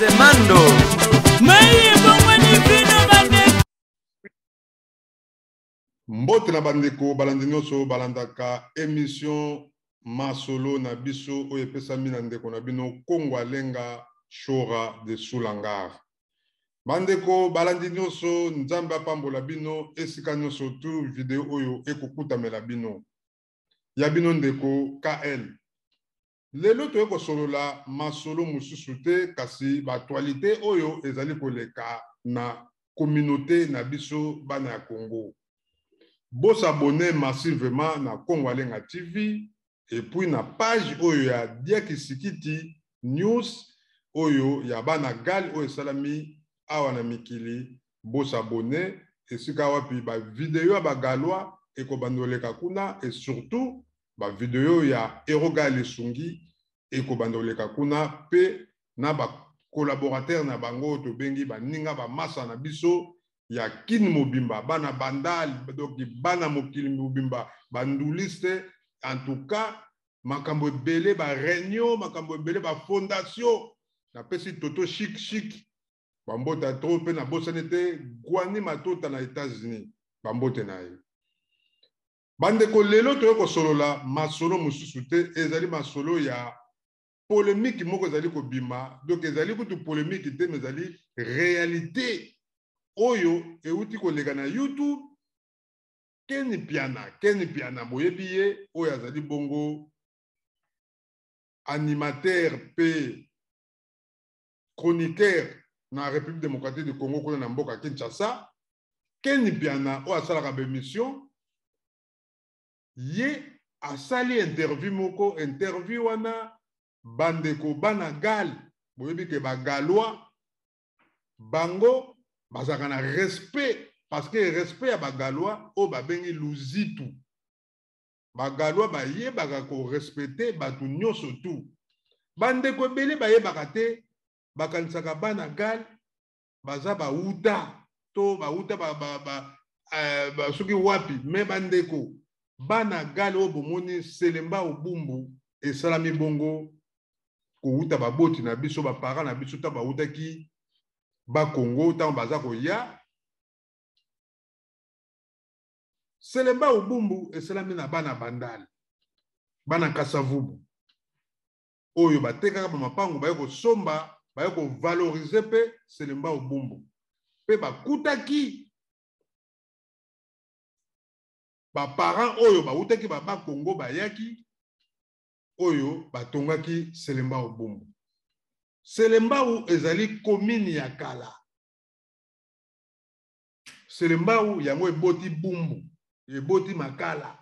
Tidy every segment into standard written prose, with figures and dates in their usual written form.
Semando Maye bongwani vino bande Mbote na bandeko balandi nyonso balandaka émission masolo na biso oyo epesami na ndeko na bino Kongo Alenga Shora de Sulangar. Bandeko balandi nyonso nzambe apambola bino esika nyonso tu video oyo ekokutamela bino. Ya bino ndeko KL. Lelo toyeko solola masolo mususu te kasi ba actualité oyo ezali koleka na communauté na biso bana ya Congo. Bos abonner massivement na Kongo Alenga TV et puis na page oyo ya Diaki Sikiti News oyo ya bana gal oyo salami awa na mikili. Bos abonner esika wapi ba video ya ba galwa eko bandoleka kuna et surtout ba video ya Erogal Sungi eko bandoleka kuna pe na ba collaborateur na bango to bengi ba ninga ba masa na biso ya kin mobimba bana bandal donc bana mokili mobimba banduliste en tout cas makambo belé ba réunion makambo belé ba fondation na pesi toto chic bambota trop pe na bosanete gwani matota na États-Unis bambote na ye bandeko lelo toyoko solola masolo mususu te ezali masolo ya polémique moko ezali ko bima donc ezali kutu polémique te mais ezali réalité oyo euti kolega na YouTube Ken Piana boyebi ye oyo azali bongo animateur pe chroniqueur na République démocratique du Congo kuna na mboka Kinshasa. Ken Piana oyo asalaka ba émission ye asali interview wana bandeko bana gal boyebi ke bagalwa bango bazaka na respect parce que respect ya bagalwa o babengi luzitu bagalwa bayebaka ko respecter batu nyonso tu bandeko ebele bayebaka te bakanisaka bana gal baza bauta to bauta soki wapi me bandeko bana gal o bomoni selemba obumbu esalami bongo kouta baboti na biso bapara na biso ta bautaki ba Congo tant baza koya selemba obumbu esalami na bana bandal bana kasavubu oyo batekaka ba mapango bayeko somba bayeko valoriser pe selemba obumbu pe bakutaki ba parents oyo bautaki ba Congo bayaki oyo batongaki selemba obumbu. Selembau ezali commune ya kala. Selembau yango eboti bumbu, eboti makala.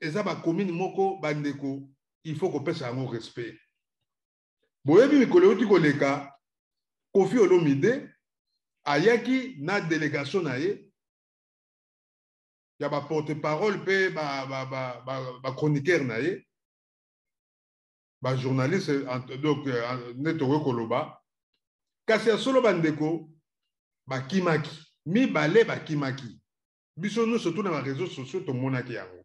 Eza ba commune moko bandeko, il faut ko pesa yango respect. Boyebi mikolo uti koleka Koffi Olomide ayaki na délégation na ye ya ba porte-parole pe ba chroniqueur na ye. Ba journaliste donc netoko koloba kasi solo bandeko bakimaki mibale bakimaki biso nous surtout na réseaux sociaux to monaki yango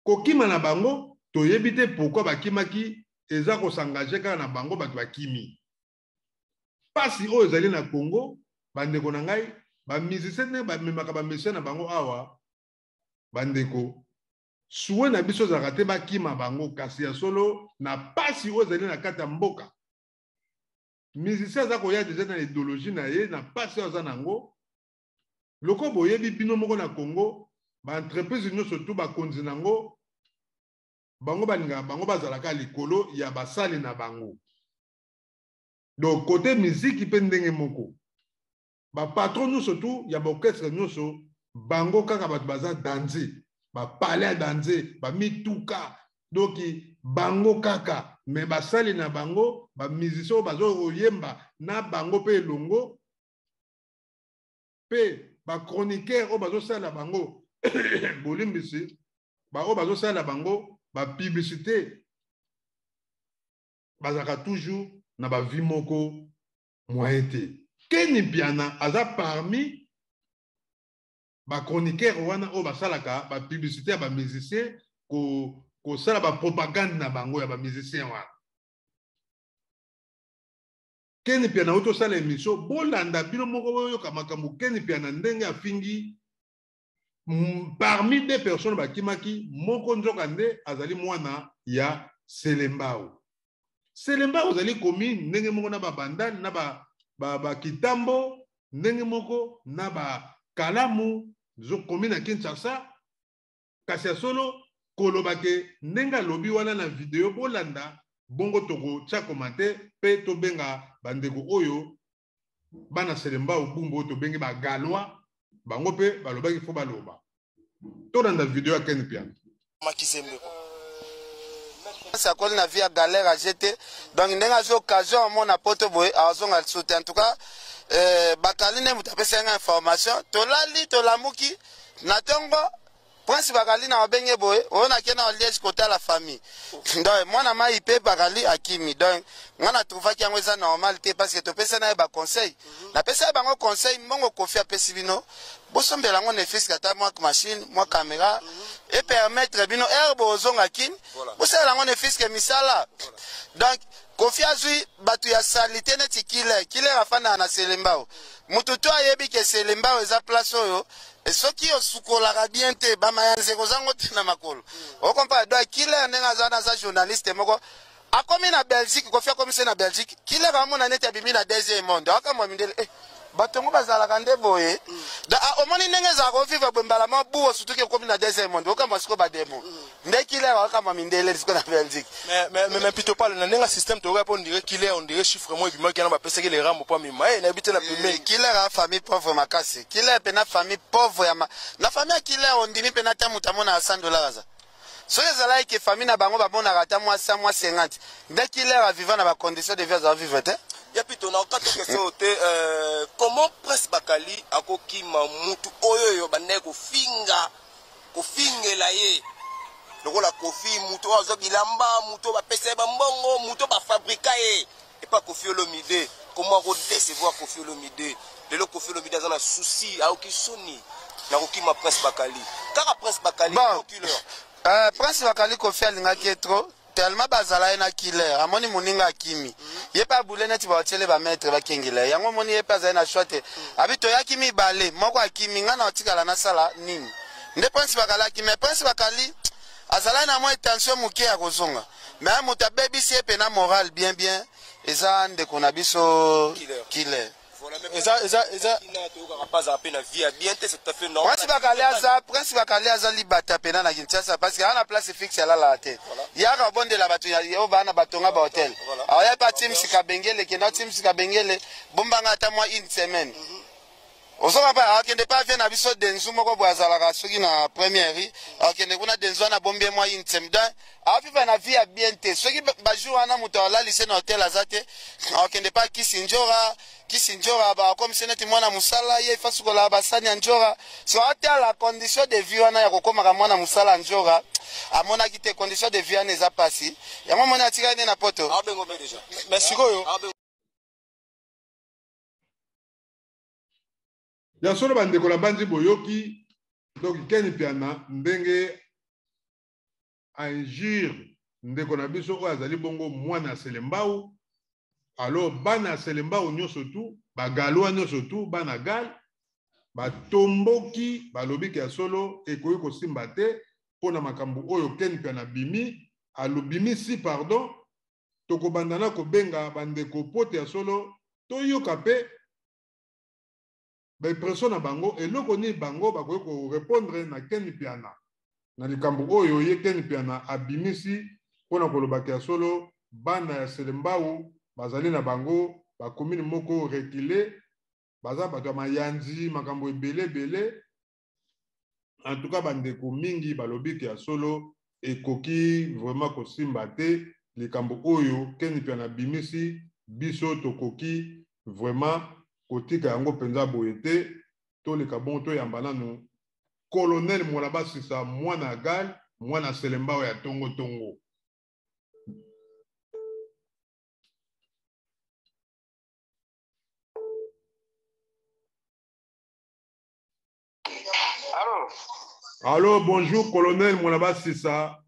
kokima na bango toyebi te pourquoi bakimaki eza ko s'engager kaka na bango bato bakimi pasi oyo ezali na Congo bandeko na ngai ba musicien ne ba memaka ba musicien na bango awa bandeko suwe na biso za rate bakima bango kasi ya solo na pasi ozali na kata mboka musicien za koya deja na idéologie na ye na pasi oza nango loko boyebi bino moko na Congo ba entreprise nyonso tu bakonzi nango bango baninga bango bazalaka likolo ya basali na bango donc côté musique pe ndenge moko ba patron nyonso tu ya orchestre nyonso bango kaka bato baza danser ba palais danser ba mituka donc bango kaka mais basali na bango ba musicien bazo yemba na bango pe longo pe ba chroniqueur o bazo sala bango bolimbisi ba o bazo sala bango ba publicité bazaka toujours na ba vie moko moyen te Ken Piana aza parmi ba chroniqueur wana o basalaka ba publicité ya ba musicien ko sala ba propagande na bango ya ba musicien wana Keni pia na auto sala émission bolanda bino moko yo kamakambu Keni pia na ndenge afingi parmi des personnes bakimaki moko nzoka nde azali mwana ya Selembao. Selembao azali komi ndenge moko na babandani na ba kitambo ndenge moko na ba kalamu zo komi na Kinshasa kasi ya solo kolobake ndenge alobi wana na video bolanda bongo toko tia komante pe to benga bandeko oyo bana Selembao bumbo to bengi ba galwa bango pe balobaki fo baloba to na video ya Ken Piana makizembe ça colle na via galère à jeter donc ndenge zo occasion mona poto boy azonga soutien en tout cas bakaline mutapesa nga information to lali to lamuki na tongo Prince Bakali na wabenge boy on a kena liège côté la famille donc moi na mai pe Bakali akimi donc on a trouvé qu'il y a une normalité parce que to pesa na ba conseil na pesa ba ngo conseil mongo kofia pesibino bosombela ngo ne fils kata moi machine moi caméra et permettre bino herbo ozonga kin bosela ngo ne fils ke misala donc kofia zui batu ya salité neti kile afana na Selembao mutu to ayebi ke Selembao eza place oyo et ce qui est sous la bien te ba mayanze kozango te na makolo o compa do kile ndenga za na za journaliste moko akomi na Belgique kofia komi se na Belgique kile ba mona neti abimi na deuxième monde akamwa mindele batongo bazala kande boye da omoni ndenge za ko vivre bembala mabu surtout ke komi na deuxième monde okamwa siko ba demo nde kile akamwa mindele siko na Belgique mais plutôt pas le ndenga système to répondre kile on dirait chiffre moi bima kana ba pesa ke les ramo pas mima na habite na pemé kile a famille pauvre makasi kile pe na famille pauvre ya na famille kile on dimi pe na tamu tamona $100 za so les ala que famille na bango ba bona rata moi 100 moi 50 dès qu'il est à vivre dans ba condition de vie à vivre te ya pito na okato question te comment Prince Bakali akoki mamutu oyo yo bande ko fingela ye lokola kofi mutu ozo bilamba mutu ba pesa ba mbongo mutu ba fabrica ye et pas Koffi Olomide comment ko décevoir Koffi Olomide de lo Koffi Olomide dans un souci a oki soni na koki ma Prince Bakali car Prince Bakali Prince Bakali Koffi alingaki trop tellement bazala na killer amoni muninga akimi ye pa boule neti ba hotele ba maître ba kengela yango moni ye pa za na short abito yakimi bale moko akimi ngana otikala na sala nini nde Prince Bakali akimi Prince Bakali azala na mo tension muke ya kozonga mais muta baby si pe na moral bien eza ndeko na biso killer eza pas à peine vie bien c'est tout à fait normal Prince Bakali aza libata pena na Kinshasa parce que ana place fixe ya la tête ya ka bonde la batu ya bana batonga ba hotel aya pa team sikabengele ke na team sikabengele bombanga ata moi une semaine osoka pa akende pa vient na biso denzu moko bwazala ka soki na première akende kuna denzu na bombe moi une semaine afi pa na vie bien te soki ba jour ana muto ala lycée na hotel azate akende pa Kisinjora ba comme seneti mwana musala ye fasukola basani anjora so ata la condition de vie wana ya kokoma ka mwana musala anjora amona kite condition de vie eza pasi ya mama na tika na poto mais sikoyo ya solo bandeko la bandi boyoki donc Ken Piana ndenge injure ndeko na biso oyo azali bongo mwana Selembao alors bana Selembao nyonso tu bagalwa nyonso tu bana gal batomboki balobiki ya solo ekoki kosimba te mpona makambo oyo Ken Piana bimi alobimisi pardon tokobandana kobenga bandeko pote ya solo toyoka pe baimpression na bango eloko ni bango bakoki korepondre na Ken Piana na likambo oyo ye Ken Piana abimisi mpona kolobaki ya solo bana ya Selembao bazali na bango ba commune moko reculé baza bato ya mayanzi makambo ebele en tout cas bandeko mingi balobiki ya solo ekoki vraiment kosimba te likambo oyo Ken Piana bimisi biso tokoki vraiment kotika yango penza boye te toleka bon toyamba nanu colonel Mwalaba Sisa mwana gal mwana Selembao ya tongo Allô, bonjour, colonel Mwalaba Sisa.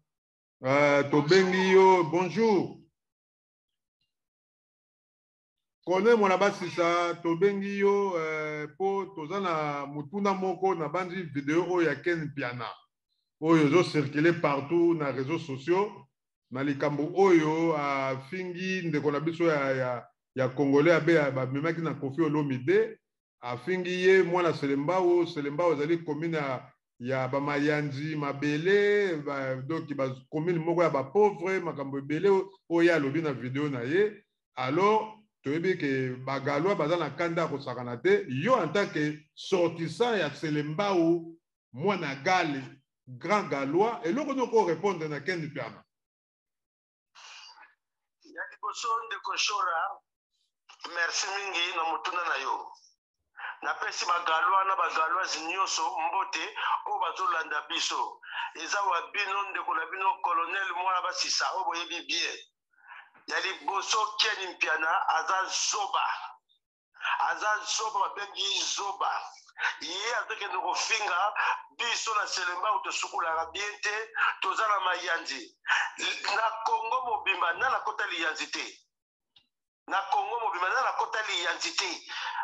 Tobengi yo, bonjour. Kone mwana basisa tobengi yo po tozana mutuna moko na bandi vidéo oyo ya Ken Piana oyo zo circuler partout na réseaux sociaux na likambo oyo afingi ndeko na biso ya congolais abe bamemaki na Koffi Olomide afingi ye mwana Selembao ezali commune ya bamayanzi mabele donc ba commune moko ya ba pauvre makambo ebele oyo alobi na vidéo na ye. Alors toyebi ke bagalois baza na kanda kosakana te yo en tant que sortissant ya Selembao mwana gale grand galois eloko noko répondre na Ken Piana ya liboso ndeko Shora merci mingi na mutuna na yo napesi bagalois na bagaloise nyonso mbote oyo bazolanda biso eza wa bino ndeko na bino colonel mwana basisa oyo boyebi bien ya liboso Ken Piana aza zoba babengi zoba ye azokende kofinga biso na Selembao tosukulaka bien te toza na mayanzi na Congo mobimba nana kota liyanzi te na Congo mobimba nana kota liyanzi te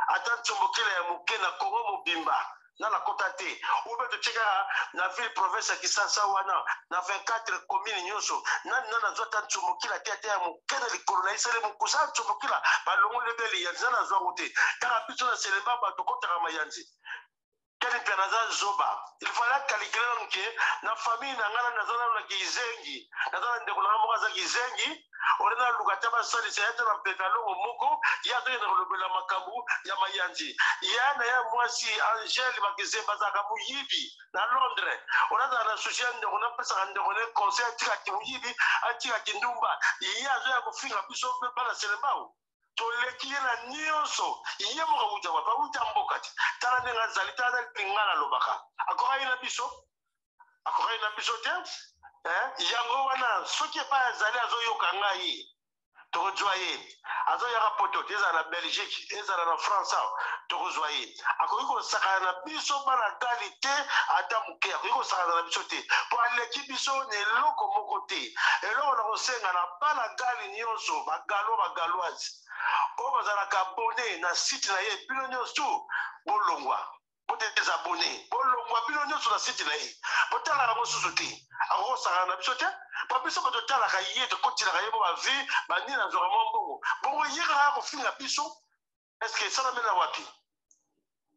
ata ntombokela ya moke na Congo mobimba nana kota te ube totikaka na ville province ya Kisasa wana na 24 commune nyonso nana zwa ta ntombokela te ata ya moke na likolo na isale mokusa ntombokela balongoli be liyanzi nana zwango te kaka biso na Selembao bato kotaka mayanzi Ken Piana za zoba il fallait calculer que na famille na ngala na zona na kizengi na zona ndeko na moko za kizengi orena lukata ba sali sayata na pekalo moko ya to na lobela makabu ya mayanzi ya na ya mwasi Angel bakizemba za kabu yibi na Londres orena na social ndeko na pesa ndeko ne concert tika kimuyibi atika kindumba ya zo ya kufinga biso bala Selembao toleki na nyonso iye moka uja wapa uja mbokati tala nenga zali tala ngala lobaka akokai na biso te yango wana soki pa zali azoyoka ngai tokozwa ye azoyaka poto te ezala na Belgique ezala na France tokozwa ye akoki kosakana na biso bana gali te ata moke akoki kosakana na biso te po aleki biso na eloko moko te eloko na kosenga na bana gali nyonso bagaloise oyo bazalaka abone na site na ye bino nyonso bolongwa botezabone bolongwa bino nyonso na site na ye botalaka mosusu te akokosakana na biso te po biso batotalaka ye tokotilaka ye bo bavi banini azwaka mwa mbongo bongo ye kaka kofinga biso estce esalamena wapi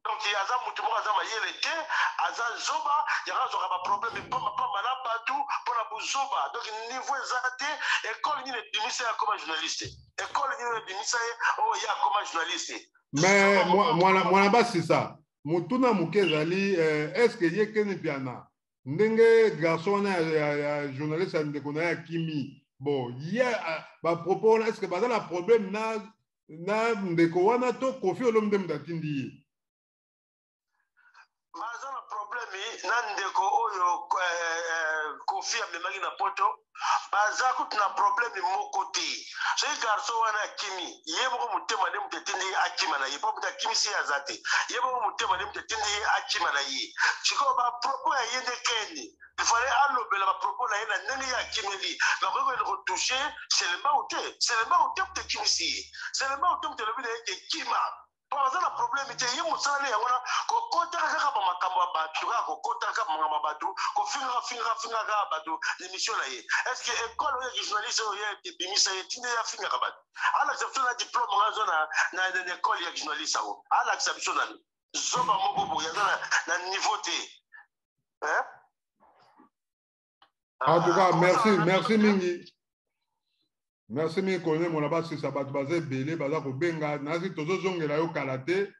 donc aza mutu moko aza mayele te aza zoba yaka azwaka baproblème pamba na bato mpona bozoba donc niveau eza te ekole nini ebimisa ye akoma journaliste ekole nini ebimisa ye oyo ye akoma journaliste mais mwana basisa mutuna moke ezali est-ce que ye Ken Piana ndenge garçon wana ya journaliste ya ndeko na ye akimi bon ye bapropos wana est-ce que baza na problème na ndeko wana to Koffi Olomide mutu atindi ye baza na problème na ndeko oyo Koffi amemaki na poto baza kutu na problème moko te soki garçon wana akimi ye moko motema nde mutu etindi ye akima na ye po mutu akimisi ye aza te ye moko motema nde mutu etindi ye akima na ye sikoyo bapropos ya ye nde Keni ifale alobela bapropos na ye na ndenge ye akimeli bakoki koyenda kotouche Selembao te mutu ekimisi ye Selembao te mutu elobi na ye ekima po baza na problème te ye mosala ne yango na kokotaka kaka bamakambo ya bato kaka kokotaka kaka makambo ya bato kofinga kaka bato émission na ye est ce que école oyo ya journaliste oyo ye ebimisa ye tinde ye afingaka bato alakisa biso na diplôme nga zo na école ya journaliste yango alakisa biso na zoba moko boye aza na niveau te en tout cas merci mingi colonel mwana basisa bato baza ebele baza kobenga nasi tozozongela yo kala te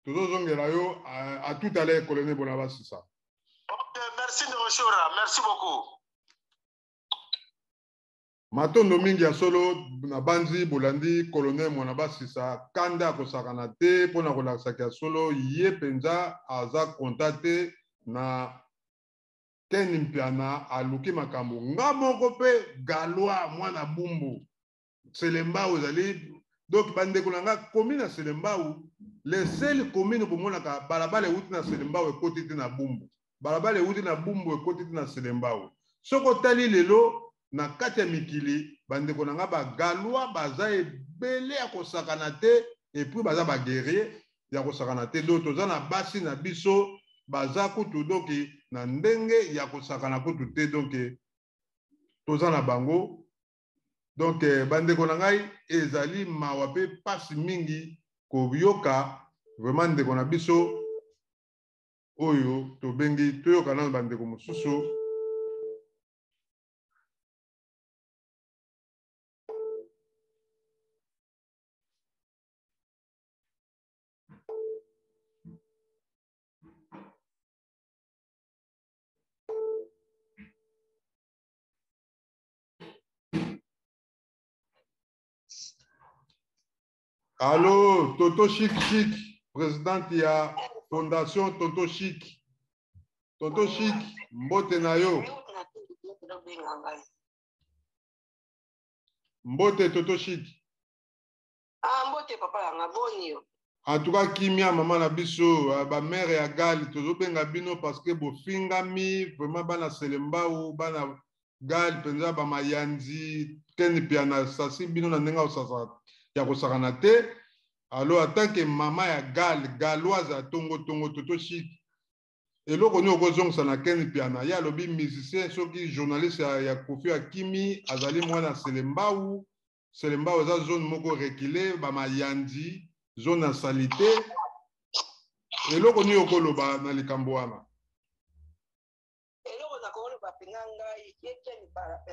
tozozongela yo à tout à l'heure colonel mwana basisa. Ok, merci ndeko Shora, merci beaucoup. Matondo mingi ya solo na banzi bolandi colonel mwana basisa kanda kosakana te mpona kolakisaki ya solo ye mpenza aza contacte na Ken Piana aluki makambo nga moko pe galwa mwana bumbu Selembao ezali donc bandeko na nga commune na Selembao les seules communes komonaka balabala euti na Selembao ekoti te na bumbu balabala euti na bumbu ekoti te na Selembao soko tali lelo na kati ya mikili bandeko na nga ba galwa baza ebele ya kosakana te et puis baza ba guerrier ya kosakana te do toza na basi na biso baza kutu donc na ndenge ya kosakana kutu te donc toza na bango donc bandeko na ngai ezali mawa pe pasi mingi koyoka vraiment ndeko na biso oyo tobengi toyoka na bandeko mosusu. Allô, Toto Chic Chic, présidente ya Fondation Toto Chic. Toto Chic, mbote na yo. Mbote Toto Chic. Ah, mbote papa nga boni yo. En tout cas, kimia maman na biso, ba mère ya gali, tozo benga bino parce que bo fingami, vraiment bana selemba ou bana gali penza ba mayanzi, ken piana sasi bino na nenga osasa. Ya kosakana te. Alors en tant que maman ya galoise à tongo Toto Chic eloko ni okozongisa na ken piana ya lobi musicien soki journaliste ya Kofi Akimi azali mwana selembau za zone moko reculé ba mayandi zone ya salité eloko ni okoloba na likambo wana eloko na koloba pinganga yekeni para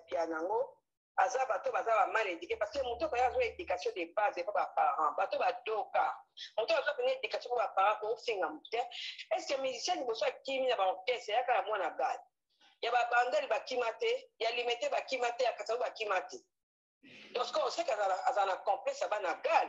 piana ngo aza bato baza ba mal éduqué parce que moto ba zo éducation de base pas ba parents bato ba doka moto azo pena éducation ba parents ko singa moto est-ce que musicien ni boso kimi na ba orchestre ya kala mwana gal ya ba bandeli ba kimate ya limité ba kimate ya katsa ba kimate donc ce qu'on sait qu'azana complexe ba na gal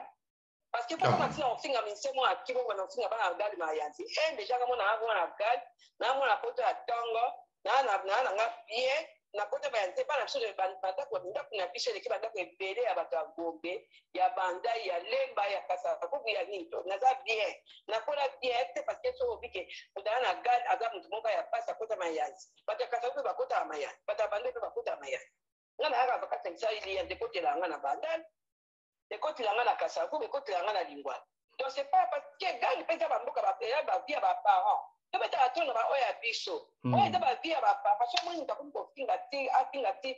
parce que pour partir on singa musicien moi akibo na singa ba na gal ma yanti et déjà comme on a gal na mwana poto ya tango na nga bien na kote ba yanze pa na biso de banda ko nda kuna biso de kibanda ko ebele ya bato ya Gombe ya banda ya Lemba ya Kasaba ko ya nito na za bien na kola bien parce que so obike odana na gal aga mutu moka ya pasa kota mayanzi bato Kasaba ba kota mayanzi bato banda ba kota mayanzi ngana haka bakata ntsai ya de kote la ngana banda de kote la ngana Kasaba ko kote la ngana Lingwa donc c'est pas parce que gal pesa ba mboka ba via ba parents donc tu as ton ba oya biso oya ba via ba parce que moi nda ko finga ti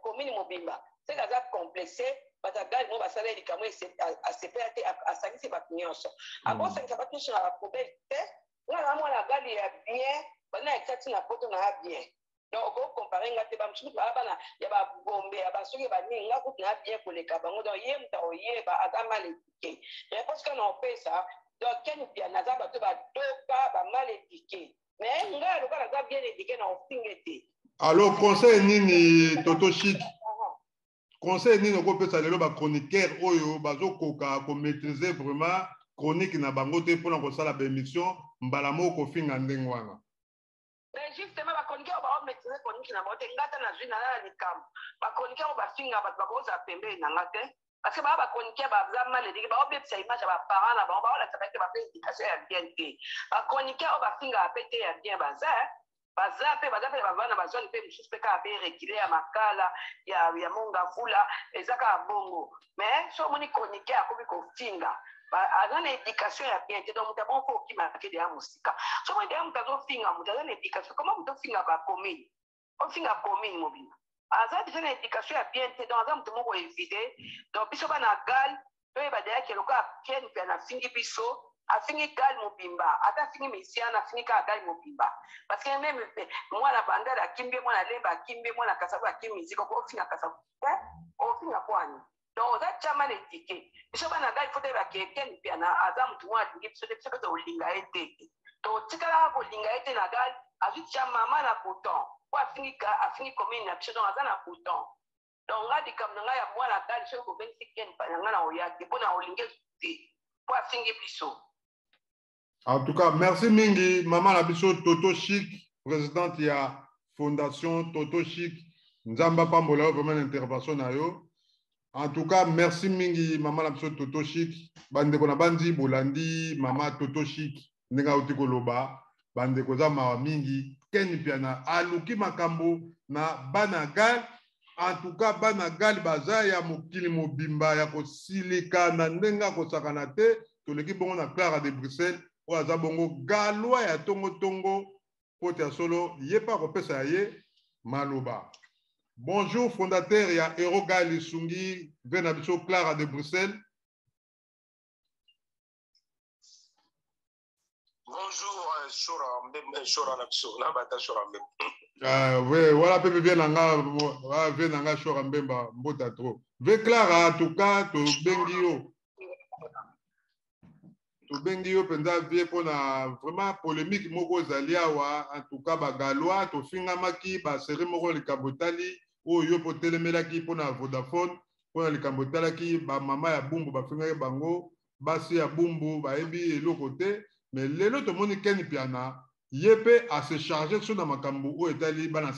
commune mobimba c'est la complexé batagal mo basala likamo a CPAT a sanisi ba nyonso abo sanisa ba nyonso na poubelle te ngala mo na gali ya bien bana ekati na poto na bien donc ko comparer ngate ba msuku ba bana ya ba Gombe ya ba soki ba ni ngaku na bien koleka bango donc yem ta oye ba agama l'éduqué et parce que non fait ça donc ken bien naza bato ba doka ba mal éduqué mais ngalo kana za bien éduqué na ofingete. Alors conseil nini Toto Chic conseil nini okopesa lelo ba chroniqueur oyo bazokoka ko maîtriser vraiment chronique na bango te pona kosala ba émission mbala moko finga ndenge wana. Mais justement ba chroniqueur ba maîtriser chronique na bote ngata na zwi na la likam ba chroniqueur ba finga ba koza pembe na ngate parce que ba chroniqueur ba za mal éduqué ba obepsa image ba parents na ba la sabete ba éducation ya bien te ba chroniqueur ba finga apete ya bien baza bazape bavana bazwani mpe mosusu mpe kaka mpe rekile ya makala ya mongafula ezaka bongo mais so omoni chroniqueur akomi kofinga aza na éducation ya bien te donc moto abongo mpo okimaka deya mosika so omoni deya moto azofinga moto aza na éducation comment moto ofinga bacommune ofinga commune mobima aza deja na éducation ya bien te donc aza moto moko évite donc biso bana gal toyeba deya keloka ken mpe anafingi biso afingi gali mobimba ata afingi misiana afingi kaka gali mobimba parce que même mwana bandala akimbi mwana Lemba akimbi mwana Kasaba akimbi mizika ko ofinga Kasaba ofinga kwani donc oza chama l'étiquette biso bana gali foto ba keken pia na aza mutu mwana alingi biso de biso ko olinga ete to tikala ko linga ete na gali azu chama mama na bouton ko afingi commune na biso donc aza na bouton donc ngadi kam nga ya mwana gali so ko bensi ken pa nga na oyaki pona olinge te ko afingi biso. En tout cas, merci mingi, maman la biso Toto Chic, présidente de la Fondation Toto Chic. Nzamba Pambola, vraiment l'intervention na yo. En tout cas, merci mingi, maman la biso Toto Chic. Bande kona bandi, bolandi, maman Toto Chic. Nenga utiko loba. Bande koza mawa mingi. Keni piana, aluki makambo na banagal. en tout cas bana gali baza ya mokili mobimba ya kosilika na ndenga kosakana te toleki bongo na Clara de Bruxelles oyo aza bongo galwa ya tongo pote ya solo ye pa kopesa ye maloba. Bonjour fondateur ya Eroga Lisungi vena biso Clara de Bruxelles. Bonjour Shora Napso na bata Shora Mbemba. Oui, voilà pepe bien nanga Shora Mbemba mbota trop. Ve Clara en tout cas to bengi yo penza vie pona vraiment polémique moko zali awa en tout cas ba galwa to fingamaki ba série moko likabotali o yo potelemelaki pona Vodafone pona likabotalaki ba mama ya bumbu ba fingaki bango basi ya bumbu ba ebi eloko te mais lelo to moni Ken Piana yepe a se charger sur na makambu o etali bana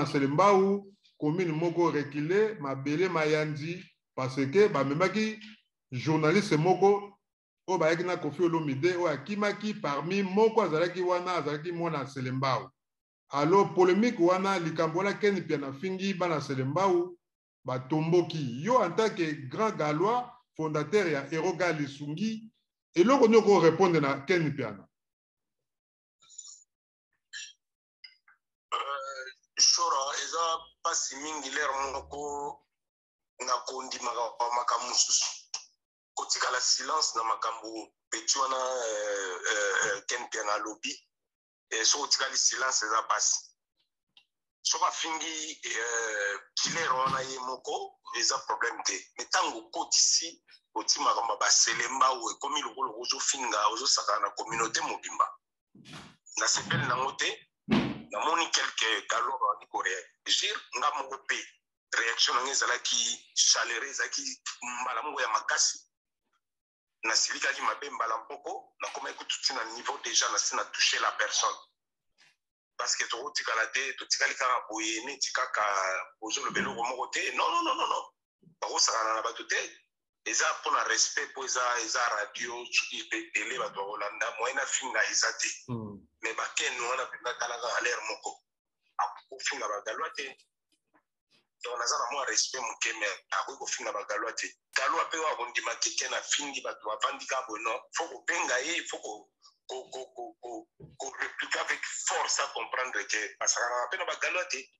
Selembao commune moko reculé mabele mayandi parce que ba memaki journaliste moko o ba yakina Koffi Olomide o akimaki parmi moko azalaki wana azalaki mwana Selembao. Alors polémique wana likambola Ken Piana fingi bana Selembao ba tomboki yo en tant que grand gallois fondateur ya Eroga Lisungi et l'on peut répondre à Ken Piana. Shora eza pasi mingi lero moko na kondi makamususu kotikala silence na makambo peti wana Ken Piana lobby et so kotikali silence eza pasi so bafingi kilero wana ye moko eza problème te mais tango kotisi oti makambo baselembao ekomi lokolo ozofinga ozosaka na communauté mobimba na sepele nango te namoni quelque gallo bandi koréagir nga moko mpe réaction nango ezalaki chaleur ezalaki mbala moko ya makasi nasilikaki mabe mbala mpoko nakomaki kututi na niveau déjà nasi na toucher la personne parce que tokotikala te totikali kaka boye neti kaka ozoloba eloko moko te non bakosakana na bato te eza mpona respect mpo eza radio soki mpe tele bato bakolanda moyen na finga eza te mais bakene wana mpenza talaka alere moko akofinga bagalwa te donc naza na mwa respect moke me akoki kofinga bagalwa te galwa mpe oyo akondima keke na fingi bato bavandi ka bono fo kobenga ye fo répliquer avec force à comprendre que basakana mpe na bagalwa te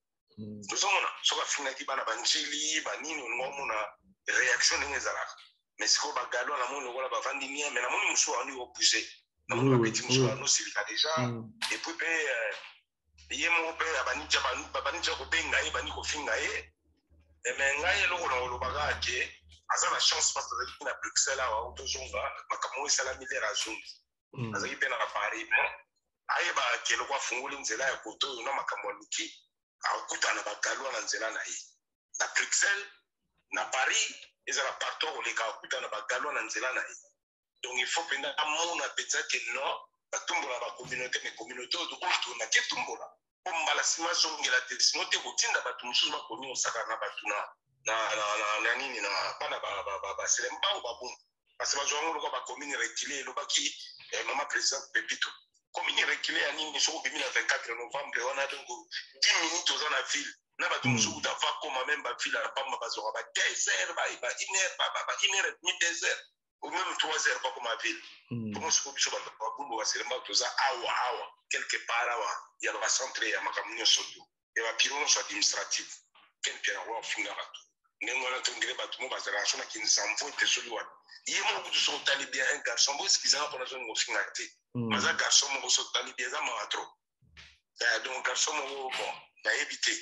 tozomona soki afingaki bana banjeli banini olingo omona réaction ndenge ezalaka mais sikoyo bagalwa namoni lokola bavandi nia mais namoni mosusu wandi obuse namoni babeti mosusu anosilika déjà et puis mpe ye moko mpe babanija kobenga ye bandi kofinga ye mais ngai eloko na olobaka ke aza na chance parce azalaki na Bruxelles awa tozonga makambo esalami lere azongi azalaki mpe na Paris ayeba ke eloko afungoli nzela ya koto oyo na makambo aluki akokutana bagalwa na nzela na ye na Bruxelles na Paris ezala partout akoleka akutana bagalwa na nzela na ye donc il faut mpenza amona mpenza ke non batumbola bacommunauté mais communauté oyo tokotuna ke tumbola po mbala nsima azongela te sino te kotinda bato mosusu bakomi osaka na bato na nini na bana baselembao babungu parce bazwa yango lokola bacommune reculé elobaki mama président Pepito commune reculé ya nini soki obimi na 24 novembre wana donc 10 minutes oza na ville na bato mosusu utava koma meme bavile ya pamba bazwaka ba 2 heures ba 1 heure ba 1 heure et demie 2 heures ou même 3 heures bakoma ville tomo siko biso bato babungu baselembao toza awa quelque part awa ya bacentre ya makambo nyonso to ya babiro nyonso administrative Ken Piana wafinga bato ndenge wana tongele bato mo bazalaka so na kinzamvo ete soli wana ye moko kutu so otali bien un garçon bo sikizanga mpona so ngofinga te baza garçon moko so otali bien eza mawa tro donc garçon moko bon nayebi te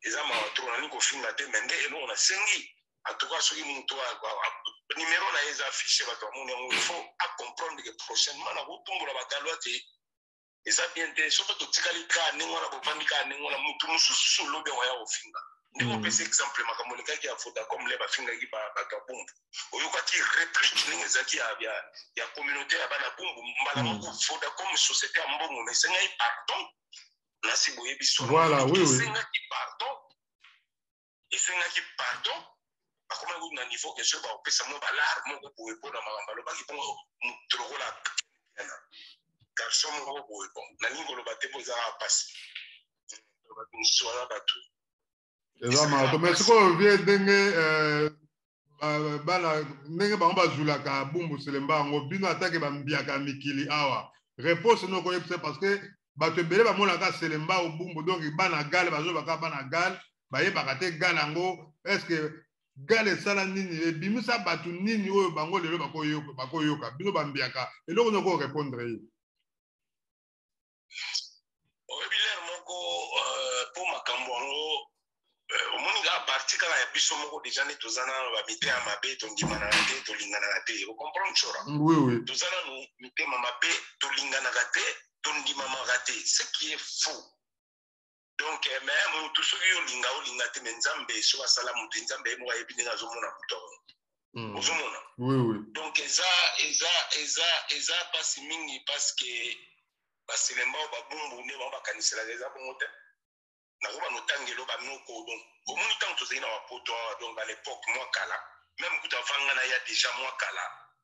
eza mawa tro nani kofinga te mais nde eloko nasengi atuka soki moto numero na ye eza affiché bato bamoni yango il faut acomprendre que prochainement nakotumbola bagalwa te eza bien te soki totikali kaka ndenge wana bovandi kaka ndenge wana motu mosusu lobi yango ya kofinga ndenge opesa exemple makambo olekaki ya Vodacom le bafingaki bato ya bumbu oyokaki réplique ndenge ezalaki ya communauté ya bana bumbu mbala moko Vodacom société ya mbongo mais esengaki pardon nasi boyebi esengaki pardon bakomaki na niveau ke soki bakopesa mo balare moko boye mpona makambo alobaki bongo moto lokola garçon moko boye bon nalingi koloba te mpo ezalaka mpasi bato mosusu wana bato Exactement. Mais ce qu'on vient de bana ndenge bango bazulaka bumbu selemba ngo bino atake bambiaka mikili awa réponse no koyebisa parce que bato ebele bamonaka selemba o bumbu donc bana gale bazobaka bana gale bayebaka te gale yango est ce que gale esala nini ebimisa bato nini oyo bango lelo bakoyoka bino bambiaka eloko noko répondre ye oyebiler moko po makambo yango omoni kaka parti kaka ya biso moko deja nde toza nano bamitema mabe tondimanaka te tolinganaka te ocomprendre chora toza nano mitema mabe tolinganaka te tondimamaka te ce qui est faux donc mais motu soki olinga te me nzambe so asala motu nzambe ye moko ayebi ndenge azomona motu yango ozomona donc eza mpasi mingi parce que baselemba oyo babumbu nde bango bakaniselaka eza bongo te nako banotangelo banoko donc omoni ntango tozali na bapoto donc à l'époque mwa kala même kuta vangana ya déjà mwa kala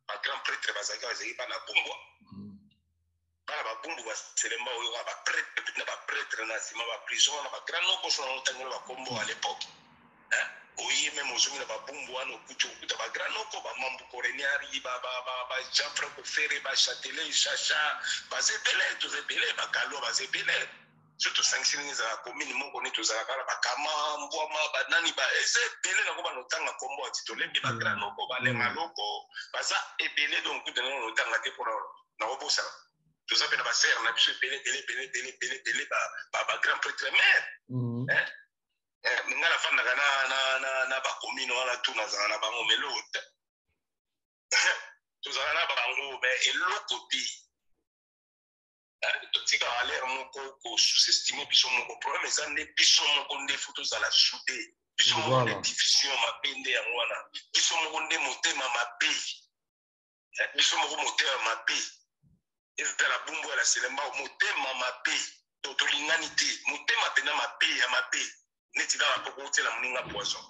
bagrand prêtre bazalaki bana bumbwa bana babumbu baselemba oyo na baprêtre na nsima baprison na bagrand noko so nanotangelo bakombo à l'époque oye même ozongi na babumbu wana okuta bagrand noko bamambu coreniari bajean franco fere bachatelet chacha bazebele tozebele bagalo bazebele surtout sanctionné ezalaka commune moko nde tozalaka na bakama mbwama banani eza ebele nango banotanga kombo ati tolembi bagrand noko balema loko baza ebele donc kuta nango notanga te mpona nakobosana toza mpe na basere na biso ebele bagrand prêtre mare nga nafandaka na bacommune wana tu nazala na bango me eloko te tozala na bango me eloko te totika alere moko kosous-estime biso moko problème eza nde biso moko nde fo tozala soude biso moko nde division mabe nde yango wana biso moko nde motema mabe biso moko motema mabe ezala bumbu ya la selemba motema mabe tolingani te motema pena mabe ya mabe neti kaka mpo koutela moninga poison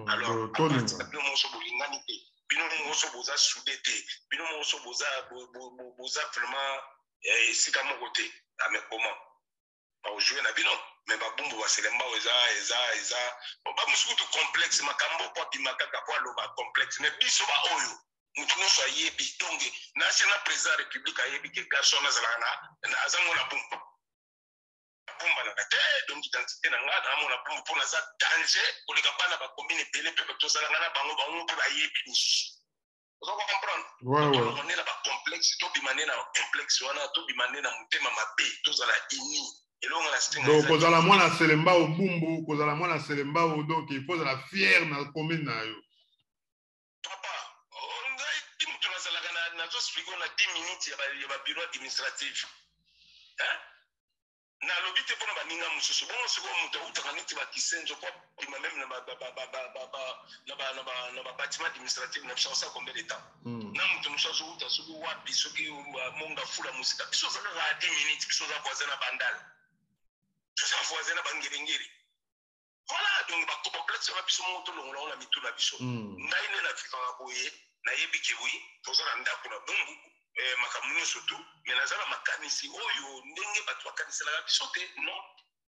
alors apartir na bino monso bolingani te bino monso boza soude te bino monso boza vraiment esika moko te amekoma baojue na bino me babumbu baselemba oyo eza bamosukutu complexe makambo po abima kaka po aloba complexe me biso baoyo mutu nyonso ayebi donc national président république ayebi ke garçon azalaka azango na bumbu abumbanaka te donc identité na nga naamona bumbu mpo naza danger koleka bana bakomine ebele mpe tozalanga na bango mpe bayebi misu oza comprendre tolongonela bacomplexe tobimane na complexe wana tobimane na motema mabe tozala ini elongo na stinga donc kozala mwana selemba obumbu kozala mwana selemba o donc il faut ozala fier na commune na yo papa ngai mutu nazalaka nazoexplike na 10 minutes ya babiro administratif nalobi te mpona baninga mosusu bongo sikoyo moto autaka neti bakisenzo po bima meme na babatiment administratif na biso asala combien de temps na moto mosusu azouta soki wapi soki monga fula mosika biso oza kaka 10 minutes biso oza voisin na bandala toza voisin na bangelengeli voilà donc bacomplexe wana biso moko tolongola ngo na mitu na biso ngai nde nafikaka boye nayebi ke boye toza na ndako na bongo makambo nyonso tu me naza na makanisi oyo ndenge bato bakaniselaka biso te non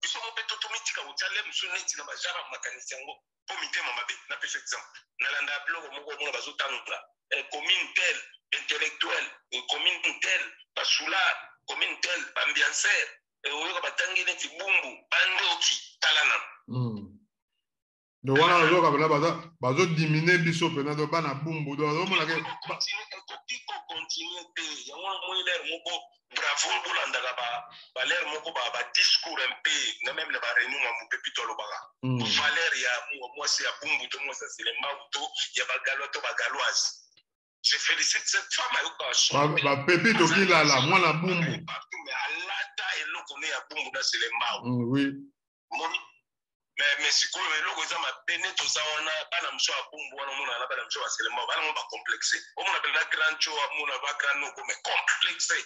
biso mo mpe tomitika kotiale mosu neti na bajara makanisi yango mpo mitema mabe napesa exemple nalanda biloko moko omona bazotanga commune tel intellectuel commune tel basular commune tel bambiancer oyoka batangi neti bumbu bandoki tala nano donc wana nazoka pena bazodimine biso pena do bana bumbu do azomonake ekoki kocontinue te yango moi lere moko bravo bolandaka balere moko badiscours mpe na meme na bareunion ya mopepi to alobaka valeur ya mwasi ya bumbu to mwasi ya selemba to ya bagalois to bagaloise je félicite cette femme ayoka bapepi tokilala mwana bumbu mais alata eloko ne ya bumbu na selemba oui mais sikoyo eloko eza mapene toza wana bana mosusu ya bumbu wana omona na bana mosusu ya baselema bana mo bacomplexe omona pele na grand cho amona bagrand noko mais complexe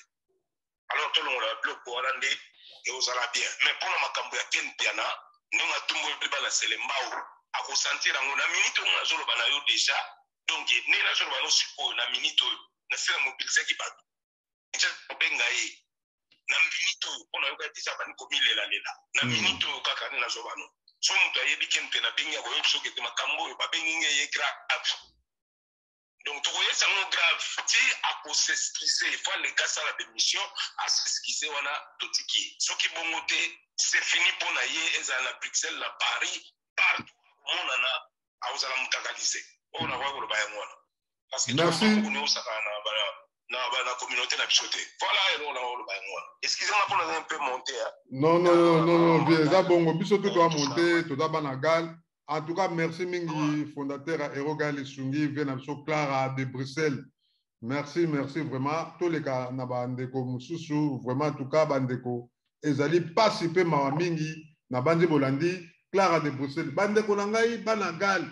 alors tolongola biloko wana nde eozala bien mais mpona makambo ya kenpiana ndenge atumboeli bana selembao akosentir yango na minute oyo nazoloba na yo déjà donc nde nazoloba no sikoyo na minute oyo nasila mobilisaki bato obenga ye na minute oyo mpona yoka déjà bani komilelalela na minute oyo kaka nde nazoloba no so moto ayebi ke mpe na bengi akoyebi soki ete makambo oyo babengi nge ye grave. Donc tokoyesa ngo grave ti akoseskise il faut les gars la démission aseskise wana totiki soki bongo te c'est fini pour na ye ezala na Bruxelles la Paris partout monana aozala mutakalize on a voir le bayan wana parce que merci on est saka na communauté na bisoté voilà et on a le bayan wana excusez-moi pour un peu monter non bien ça bongo bisoté doit monter tout d'abord na gal. En tout cas, merci mingi, fondateur à Erogal Sungi, Venamso Clara de Bruxelles. Merci vraiment. Tous les cas, na bandeko mususu, vraiment en tout cas bandeko. Ezali participer ma mingi na bandi bolandi Clara de Bruxelles. Bandeko nangai banagal.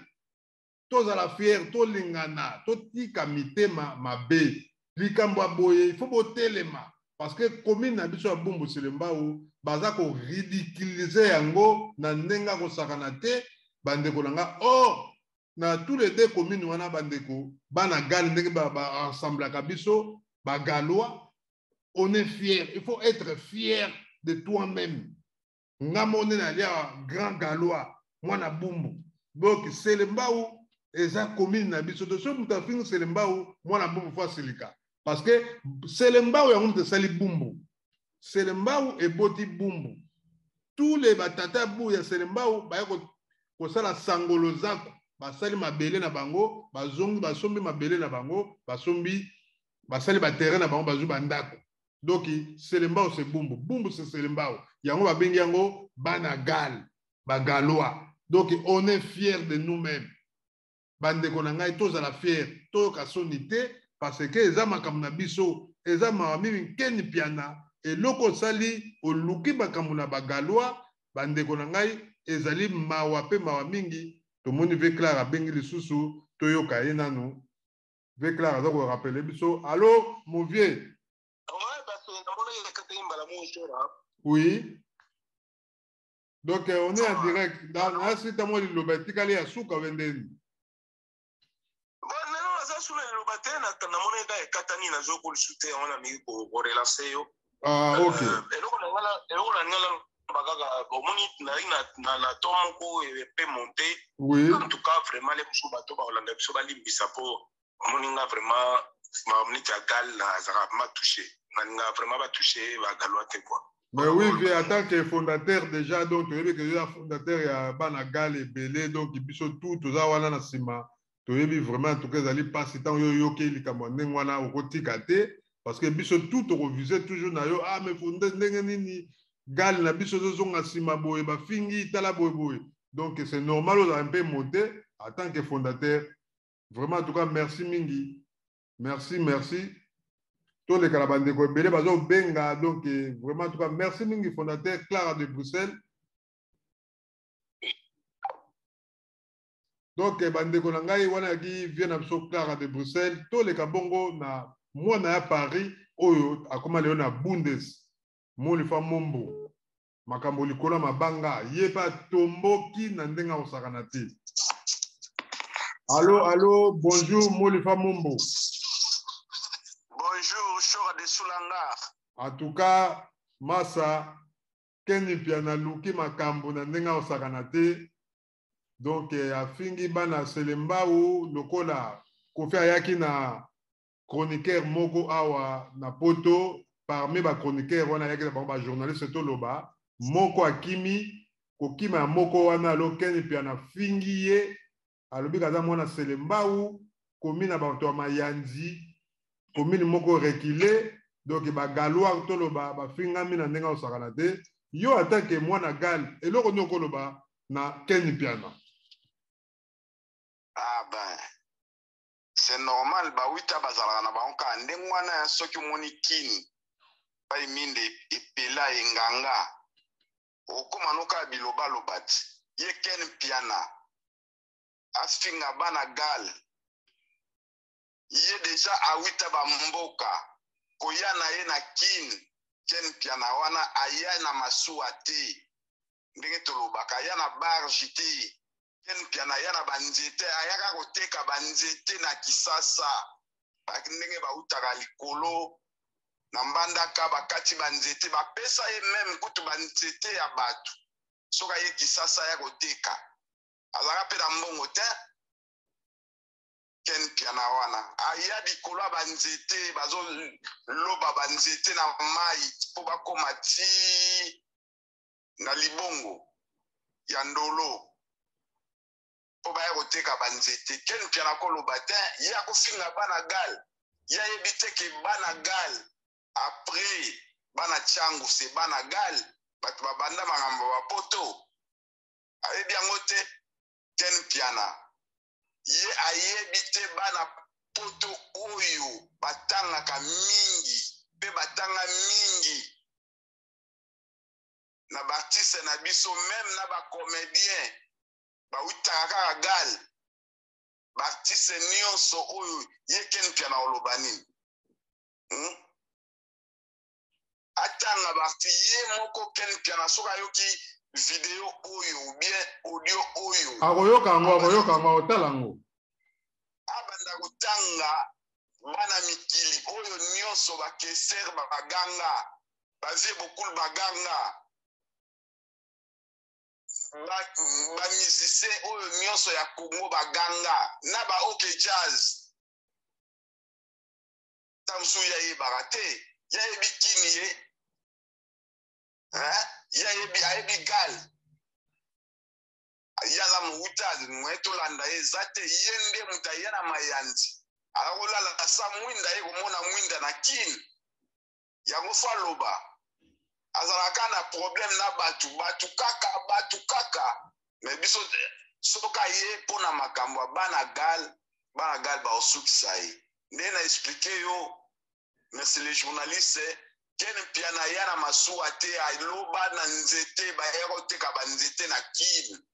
Tous à la fière, tous lingana, tous tika mitema mabe. Likambo boye, il faut boter les mains parce que commune na biso bumbu selembao bazako ridiculiser yango na ndenga ko sakanate. Bandeko langa na tous les deux communes wana bandeko bana gal ndenge ba ensemble kabiso ba galois on est fier, il faut être fier de toi-même ngamone na lia grand galois mwana bumbu donc selembao eza commune na biso de so mutafing selembao mwana bumbu fa silika parce que selembao ya mtu sali bumbu selembao e boti bumbu tous les batata bu ya selembao ba kosala sangolo zako basali mabele na bango bazongi basombi mabele na bango basombi basali ba terrain na bango bazu bandako donc selembao c'est bumbu c'est selembao yango babengi yango banagal bagalois donc on est fier de nous-mêmes bandeko na ngai tozala fier toyoka soni te parce que eza makambo na biso eza mami nkeni piana eloko sali oluki makambo na bagalois bandeko na ngai ezali mawa pe mawa mingi tomoni ve Clara bengi lisusu toyoka ye nanu ve Clara za ko rappeler biso allô mon vieux oui donc on est en direct dans la suite à moi le lobatikali ya suka wendeni bon non ça sur le lobatena na mona ka katani na zo ko le souter on a mis ko relancer yo OK eloko na ngala bagaga omoni na tomoko pe monter oui en tout cas vraiment les musu bato ba olanda biso balimbisa po omoni nga vraiment ma omni gal na zara ma touché nga vraiment ba touché ba galwa te quoi. Mais oui, en tant que fondateur déjà, donc tu es que fondateur il y a Banagal et Belé, donc il biso tout ça wana na sima. Tu es vraiment en tout cas ali pas si tant yo ke li kamone wana okotikate parce que biso tout revisé toujours na yo mais fondateur ndenge nini gal na biso zo nga sima boye ba fingi tala boye. Donc c'est normal on a un peu monté en tant que fondateur. Vraiment en tout cas merci mingi. Merci. Tous les calabandés ko belé bazo benga donc vraiment en tout cas merci mingi fondateur Clara de Bruxelles. Donc bandeko na ngai wana ki vient na biso Clara de Bruxelles tous les kabongo na mwana ya Paris oyo akoma leo na Bundes moli fa mombo makambo likola mabanga yeba tomboki na ndenga osakana te. Allô bonjour moli fa mombo. Bonjour, Chora de Soulangar. En tout cas, Massa, Kenny Piana Luki Makambo na ndenga osakana te. Donc, afingi bana selemba ou lokola kofi ayaki na chroniqueur moko awa na poto parmi ba chroniqueur wana ayaki na ba journaliste to loba moko akimi kokima moko wana lo Kenny Piana fingi ye alobi kaza mona selemba ou komina ba to mayanzi commune moko reculé donc ba galois to loba ba fingami na ndenga osakana te yo attaque mwana gal eloko nyoko loba na Kenny Piana. Ah ben c'est normal ba wita bazala na ba onka ndengwana ya soki moni kini ba iminde epela enganga okoma noka biloba lobati ye Kenny Piana asfinga bana gal ye deja awita ba mboka koyana ye na kin Kenny Piana wana aya na masuwa te ndenge tolobaka aya na barge te Kenny Piana aya na banzete ayaka koteka banzete na Kisasa ndenge bautaka likolo na mbandaka bakati banzete bapesa ye meme kutu banzete ya bato soka ye kisasa ya koteka azalaka mpe na mbongo te ken piana wana aya likolo ya banzete bazoloba banzete na mai mpo bakoma ti na libongo ya ndolo mpo baya koteka banzete ken piana koloba te ye akofinga bana gale ye ayebi te ke bana gale apres bana tiangu se bana gale bato babanda makambo bapoto ayebi yango te ken piana ye ayebi te bana poto oyo batangaka mingi mpe batanga mingi na baartiste na biso meme na bacomédien bawutaka kaka gale baartiste nyonso oyo ye ken piana oloba nini atanga baarti ye moko ken piana soki ayoki video oyo bien audio oyo akoyoka yango otala yango abanda kotanga bana mikili oyo nyonso bakeser baganga bavie bokulu baganga bamusicien oyo nyonso ya Congo baganga na baoke jazz tamsu yayebaka te yayebi kini ye ayebi gale yaza mouta mwe tolanda ye eza te ye nde moto aya na mayandi alakolala sa mwinda ye komona mwinda na kini yango fo aloba azalaka na problème na batu kaka me biso soka ye mpo na makambo ya bana gale baosukisa ye nde na explike yo merci les journalistes ken piana ya na masuwa te aloba na nzete baya koteka banzete na kini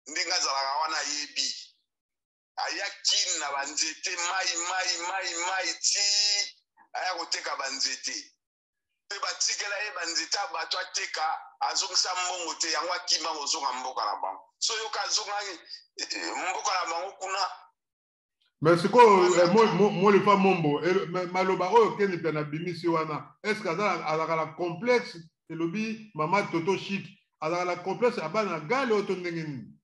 ndenge azalaka wana yebi aya kini na banzete mai ti aya koteka banzete mpe batikela ye banzete bato ateka azongisa mbongo te yango akima kozonga mboka na bango so yoka azonga mboka na bango kuna mais sikoyo molifa mombo maloba oyo ken piana bimisi wana est ce que azalaka na complexe elobi mama toto chic azalaka na complexe abana gale oyo to ndenge nini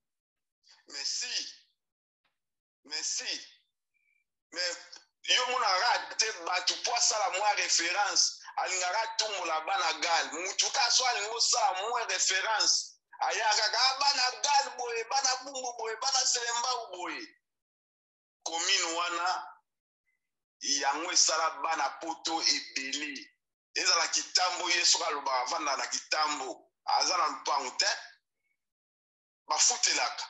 merci mais yo monaka te bato po asala mwa référence alingaka tumbola bana gale mutu ka so alingi osala mwa référence ayakaka bana gale boye bana bumbu boye bana selembau boye commune wana yango esala bana poto ebele ezala kitambo ye soki alobaka avanda na kitambo aza na lupango te bafutelaka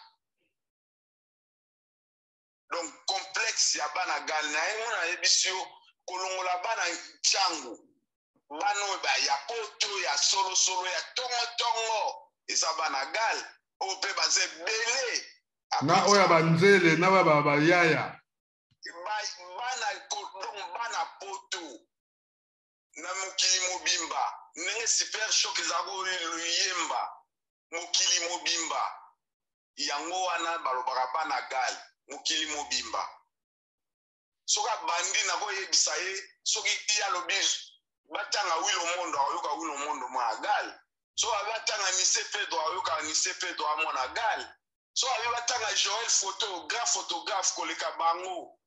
donc complexe ya bana gale na ye mona yebisi yo kolongola bana tiangu bana oyo ya poto ya solosolo ya tongotongo eza bana gale oyo mpe baza ebele na oyo banzele na bayaya bana poto na mokili mobimba ndenge super shock eza koyemba mokili mobimba yango wana balobaka bana gale mokili mobimba soki abandi nakoyebisa ye soki alobi batanga wilo mondo ayoka wilo mondo mwana gale soki batanga nise pedro ayoka nise pedro amwana gale so abi batanga Joël photo grand photographe koleka bango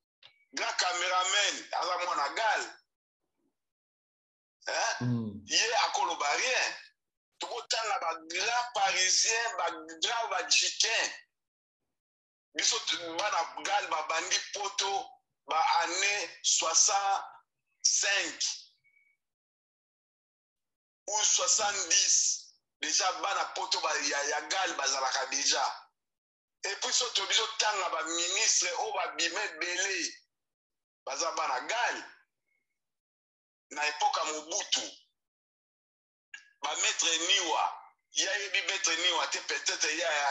grand cameraman aza mwana gale ye akoloba rien tokotanga bagrand parisien bagrand bajiquin biso bana gale babandi poto baannée 65 ou 70 déjà bana poto ya gale bazalaka déjà. Et puis surtout biso tanga ba ministre o ba bime belé baza bana gale na époque Mobutu ba maître Niwa ya yebi maître Niwa te peut-être ya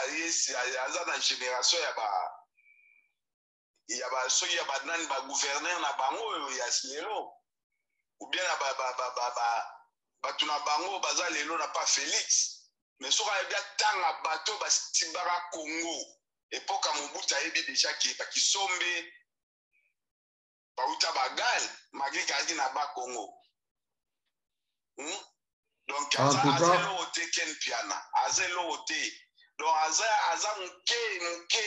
aza na génération ya ba so ya ba nani ba gouverneur na bango ya lelo ou bien na ba tuna bango baza lelo na pas Félix mais so ka ya tanga bato ba Timbara Congo époque Mobutu ayebi déjà ki bakisombe bauta bagal malgré kadi na ba Congo Donc en tout cas azelo ote ken piana azelo ote donc aza muke.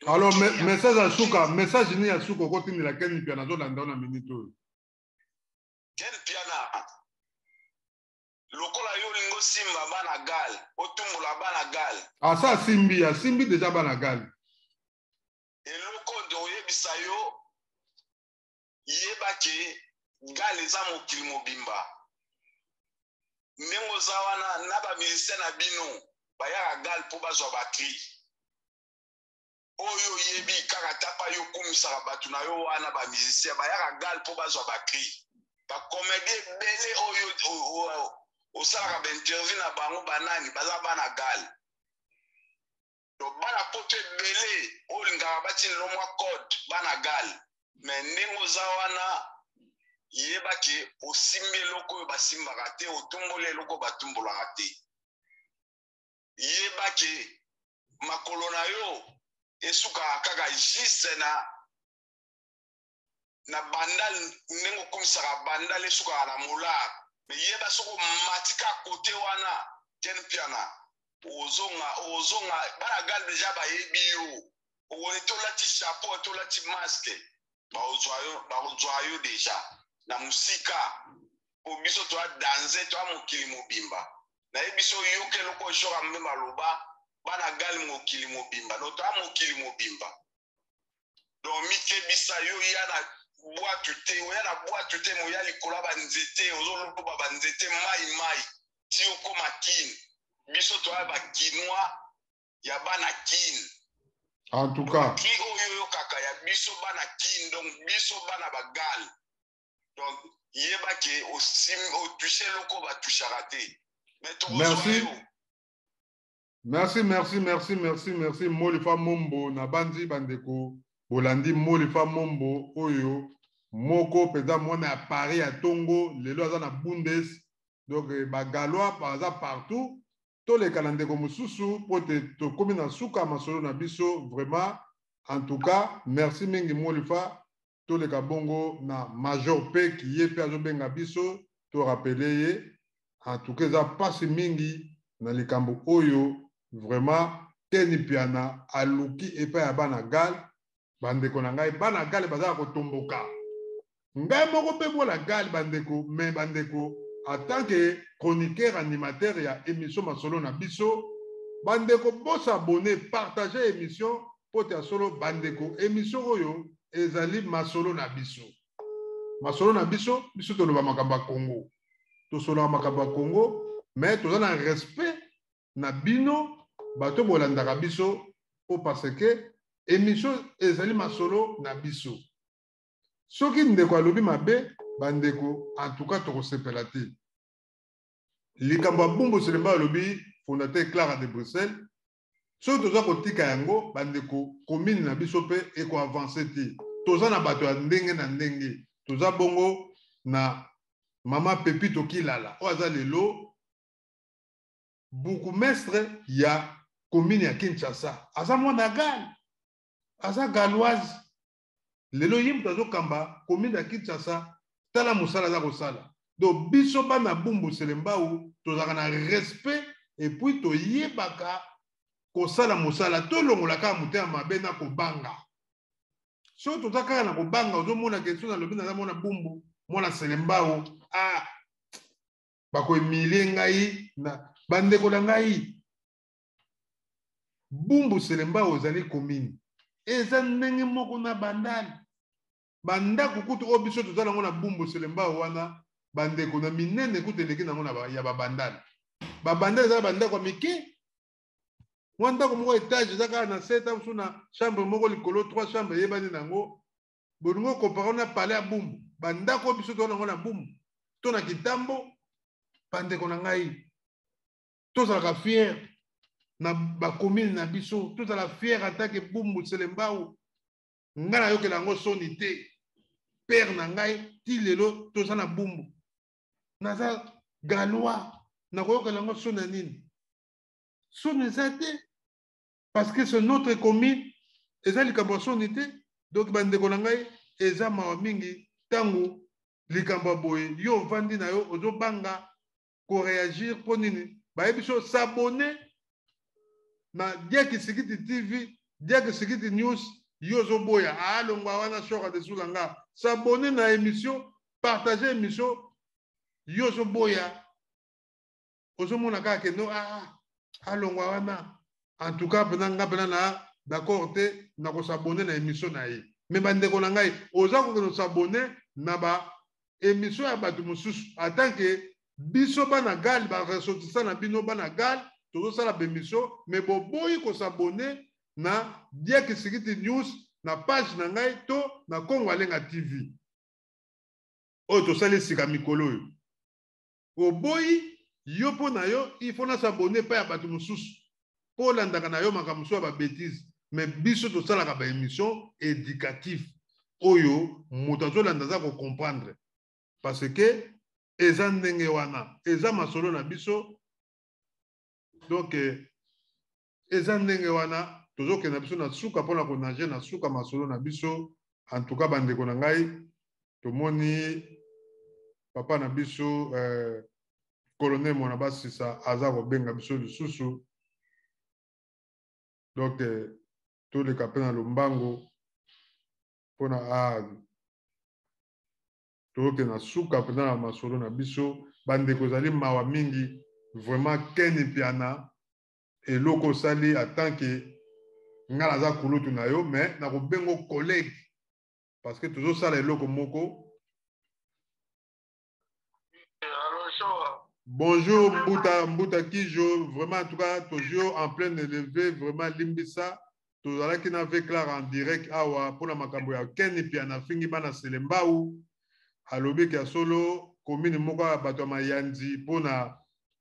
Alors message à Souka, message ni à Souka côté ni la ken piana zo landa na minute. Ken piana lokola yo lingo simba bana gal otumula bana gal. Ah ça simbi déjà bana gal. Et loko do yebisa yo yebaki gal eza mokili mobimba. Mengo zawana na ba musicien na bino bayaka gal po bazwa bakri. Oyo yebi kaka tapa yo kumisaka batu na yo wana ba musicien bayaka gal po bazwa bakri. Ba comédie bele oyo osalaka ba interview na bango banani baza bana gal. Do bana poto bele olingaka bati lomwa code bana gal. Mais nengo zawana yebaki osimbi eloko basimbaka te otumboli eloko batumbolaka te. Yebaki makolo na yo esukaka kaka juste na bandal ndenge okumisaka bandal esukaka na molar. Mais yeba soko matika kote wana ken piana ozonga bana gal deja bayebi yo owoni tolati chapeau tolati masque baozwa yo deja na musika po biso toa danse toa mokili mobimba na ye biso yoke loko shoka mbe maloba bana gali mokili mobimba no toa mokili mobimba donc mikebisa yo yana boîte te moya likola banzete ozoloba banzete mai ti okoma kini biso toa bakinois ya bana kini. En tout cas ki oyo kaka ya biso bana kini donc biso bana bagal. Donc yebaki o toucher loko ba touchera te. Merci Molifa Mombo na bandi bandeko bolandi Molifa Mombo oyo moko peza mona à Paris à Tongo lelo aza na Bundes donc ba galois par exemple partout tous les calendriers comme susu pour te komi na suka masolo na biso vraiment en tout cas merci mingi Molifa tous les kabongo na major P qui est pe benga biso to rappeler en tout cas ça passe mingi na likambo oyo vraiment Keni piana aluki epa ya bana gal bandeko na ngai bana gal bazala kotomboka ngai moko pe bola gal bandeko mais bandeko en tant que chroniqueur animateur ya émission masolo na biso bandeko bosa abonné partager émission pote solo bandeko émission oyo ezali masolo na biso biso toloba makamba Congo to solo makamba Congo mais toza na respect na bino bato bolandaka biso po parce que émission ezali masolo na biso soki ndeko alobi mabe bandeko en tout cas tokosepela te likambo ya Bumbu Selemba alobi fondateur Clara de Bruxelles soki toza kotika yango bandeko commune na biso mpe ekoavance te toza na bato ya ndenge na ndenge toza bongo na mama Pepito Kilala oyo aza lelo bourgmestre ya commune ya Kinshasa aza mwana gal aza galoise lelo ye moto azokamba commune ya Kinshasa tala mosala aza kosala donc biso bana Bumbu Selemba tozalaka na respect et puis toyebaka kosala mosala tolongola kaka motema mabe na kobanga so toza kaka na kobanga ozomona question na lobi naza mwana Bumbu mwana Selemba bakoemilie ngai na bandeko na ngai Bumbu Selemba ozali commune eza ndenge moko na bandali bandako kutu oyo biso toza nango na Bumbu Selemba wana bandeko na minene kutu eleki nango na ya babandali babandali eza bandako ya mike mwa ndako moko etage eza kaka na 7 mosusu na chambre moko likolo 3 chambre eyebani nango bolingo kopara na pale ya Bumbu bandako oyo biso toza nango na Bumbu to na Kitambo bandeko na ngai tozalaka fier na bakomine na biso tozala fier atake Bumbu Selemba ngai nayokela yango soni te père na ngai ti lelo toza na Bumbu naza galois nakoyokela yango soni na nini soni eza te parce que c'est notre commune eza likambo ya soni te donc bandeko na ngai eza mawa mingi ntango likambo boye yo ovandi na yo ozobanga ko réagir pour nini ba biso s'abonner na Diaki Sikiti TV Diaki Sikiti News yozo boya alongwa wana shoka de sulanga s'abonner na émission partager émission yozo boya ozomona kaka no alongwa wana en tout cas pendant na d'accord te na ko s'abonner na émission na ye mais bandeko na ngai oza ko s'abonner na ba émission ya bato mosusu en tant que biso bana gal ba ressortissant na bino bana gal tozo sala ba émission mais boboyi ko s'abonner na Diaki Sikiti News na page na ngai to na Congo Alenga TV o to sala sika mikolo yo oboyi yo po na yo il faut na s'abonner pa ya bato mosusu po landaka na yo makambo so ba bêtise mais biso to sala ba émission éducative oyo moto azolanda za ko comprendre parce que eza ndenge wana eza masolo na biso donc eza ndenge wana tozoke na biso na suka pona ko nager na suka masolo na biso en tout cas bandeko na ngai tomoni papa na biso colonel Mona Basisa aza ko benga biso lisusu donc tous les capitaines Lumbango pona toke na suka pena na masolo na biso bandeko zali mawa mingi vraiment keni piana eloko sali en tant que ngala za kulutu na yo mais na ko bengo collègue parce que toujours ça eloko moko. Bonjour Mbuta Kijo, vraiment en tout cas toujours en plein élevé, vraiment limbisa tozala ki na avec clair en direct awa pour la makambo ya keni piana fingi bana selembau alobi ki solo commune moko ya bato mayanzi pona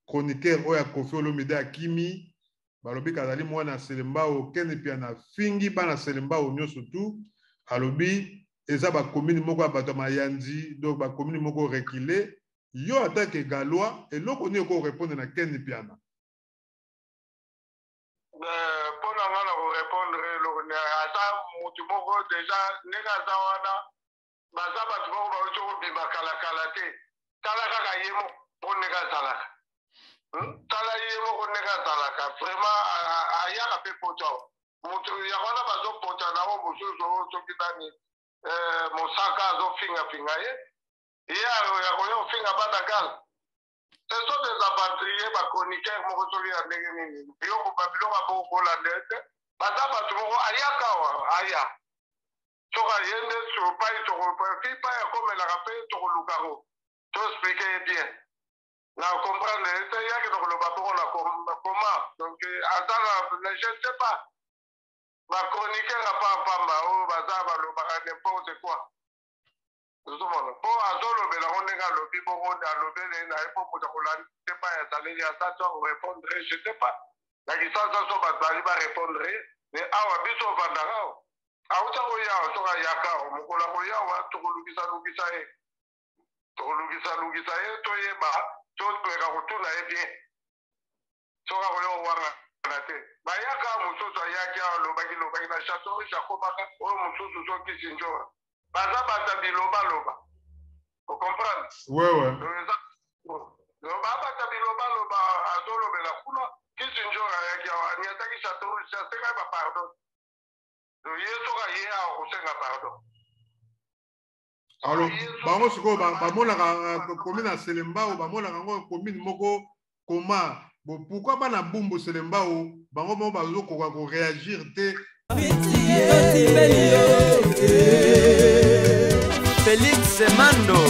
chroniqueur oya Koffi Olomide Akimi balobi kazali mwana selembao keni piana fingi bana selembao nyoso tu alobi eza ba commune moko ya bato mayanzi donc ba commune moko reculé yo attaque galois et loko ni ko répondre na keni piana pona ngana ko répondre lo ne asa mutu moko déjà nega zawana baza bato moko bauti kobima kalakala te tala kaka ye moko koneka azalaka tala ye moko koneka azalaka vraiment ayaka mpe pota moto ya wana bazopota nango mosusu soki nani mosaka azofingafinga ye ya koya kofinga badagal ce sont des aventuriers bachroniqueurs moko soki ya ndenge nini biloko babokokola ndete baza bato moko ayaka aya soka yende surpai tokofipa ya komelaka mpe tokolukango toexplike ye bien na comprendre ete yaki tokoloba bongo na koma donc aza na je ne sais pas bachroniqueur apapamba oyo baza balobaka n'importe quoi ozomona mpo azolobelango ndenge alobi bongo alobele na ye mpo moto akolandi te pa yazaleli aza to korépondre je sais pas na kisasa so bato bali barépondre mais awa biso ovandaka o auta koyawa soka yaka mokola koyawa tokolukisa ye toyeba toleka kotuna ye bien soka koya owanga na te bayaka mosusu ayaki alobaki na chateau jakomaka oyo mosusu soki sinjora baza bata bilobaloba ocomprendre babata bilobaloba azolobela kuna kisinjora ayaki awa aniataki chateau jasengai bapardon ye soka ye awa kosenga pardon. Alors bango siko bamonaka commune ya Selembao bamonaka ngo commune moko koma bon pourquoi bana bumbu Selembao bango mo bazokoka ko réagir te Félix Mando